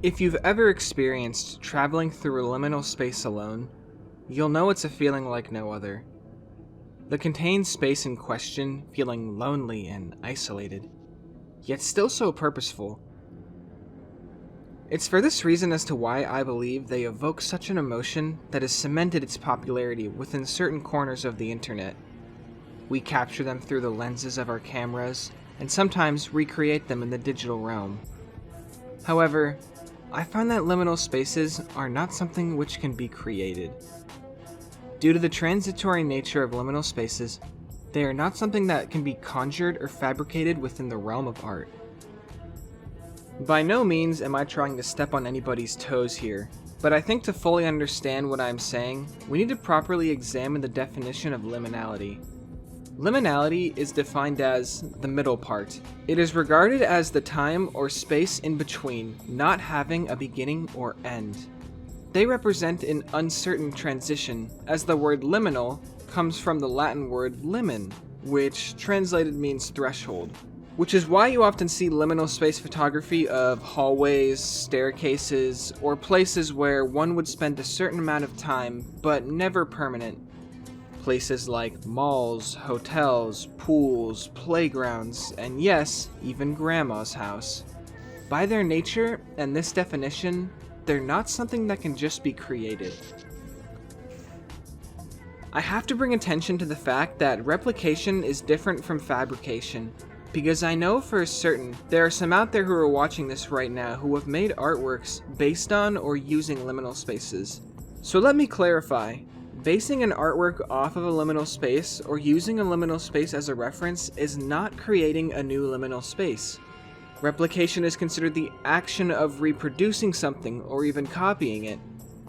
If you've ever experienced traveling through a liminal space alone, you'll know it's a feeling like no other. The contained space in question feeling lonely and isolated, yet still so purposeful. It's for this reason as to why I believe they evoke such an emotion that has cemented its popularity within certain corners of the internet. We capture them through the lenses of our cameras, and sometimes recreate them in the digital realm. However, I find that liminal spaces are not something which can be created. Due to the transitory nature of liminal spaces, they are not something that can be conjured or fabricated within the realm of art. By no means am I trying to step on anybody's toes here, but I think to fully understand what I'm saying, we need to properly examine the definition of liminality. Liminality is defined as the middle part. It is regarded as the time or space in between, not having a beginning or end. They represent an uncertain transition, as the word liminal comes from the Latin word limen, which translated means threshold, which is why you often see liminal space photography of hallways, staircases, or places where one would spend a certain amount of time, but never permanent. Places like malls, hotels, pools, playgrounds, and yes, even grandma's house. By their nature and this definition, they're not something that can just be created. I have to bring attention to the fact that replication is different from fabrication, because I know for certain there are some out there who are watching this right now who have made artworks based on or using liminal spaces. So let me clarify. Basing an artwork off of a liminal space or using a liminal space as a reference is not creating a new liminal space. Replication is considered the action of reproducing something or even copying it,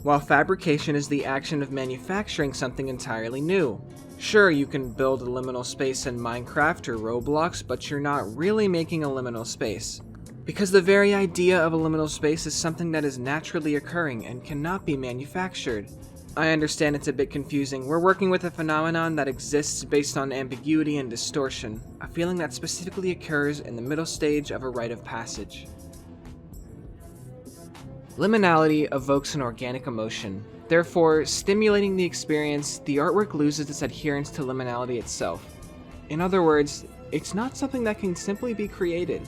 while fabrication is the action of manufacturing something entirely new. Sure, you can build a liminal space in Minecraft or Roblox, but you're not really making a liminal space, because the very idea of a liminal space is something that is naturally occurring and cannot be manufactured. I understand it's a bit confusing. We're working with a phenomenon that exists based on ambiguity and distortion, a feeling that specifically occurs in the middle stage of a rite of passage. Liminality evokes an organic emotion. Therefore, stimulating the experience, the artwork loses its adherence to liminality itself. In other words, it's not something that can simply be created.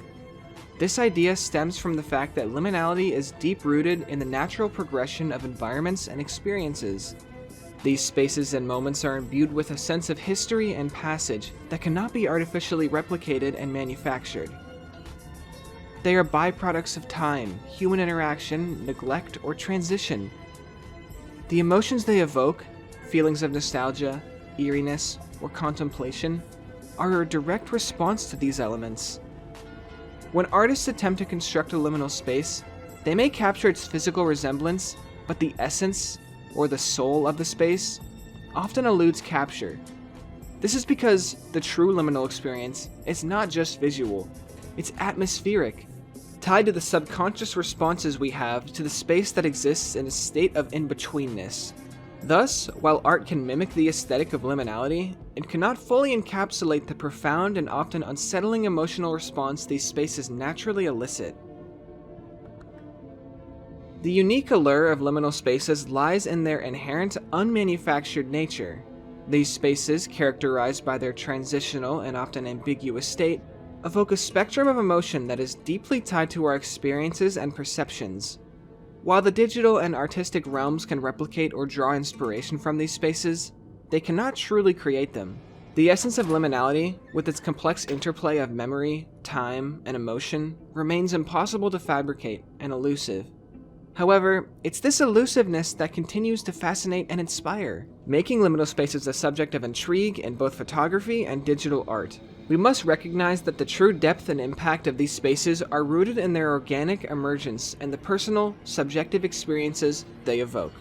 This idea stems from the fact that liminality is deep-rooted in the natural progression of environments and experiences. These spaces and moments are imbued with a sense of history and passage that cannot be artificially replicated and manufactured. They are byproducts of time, human interaction, neglect, or transition. The emotions they evoke, feelings of nostalgia, eeriness, or contemplation, are a direct response to these elements. When artists attempt to construct a liminal space, they may capture its physical resemblance, but the essence, or the soul of the space, often eludes capture. This is because the true liminal experience is not just visual, it's atmospheric, tied to the subconscious responses we have to the space that exists in a state of in-betweenness. Thus, while art can mimic the aesthetic of liminality, it cannot fully encapsulate the profound and often unsettling emotional response these spaces naturally elicit. The unique allure of liminal spaces lies in their inherent unmanufactured nature. These spaces, characterized by their transitional and often ambiguous state, evoke a spectrum of emotion that is deeply tied to our experiences and perceptions. While the digital and artistic realms can replicate or draw inspiration from these spaces, they cannot truly create them. The essence of liminality, with its complex interplay of memory, time, and emotion, remains impossible to fabricate and elusive. However, it's this elusiveness that continues to fascinate and inspire, making liminal spaces a subject of intrigue in both photography and digital art. We must recognize that the true depth and impact of these spaces are rooted in their organic emergence and the personal, subjective experiences they evoke.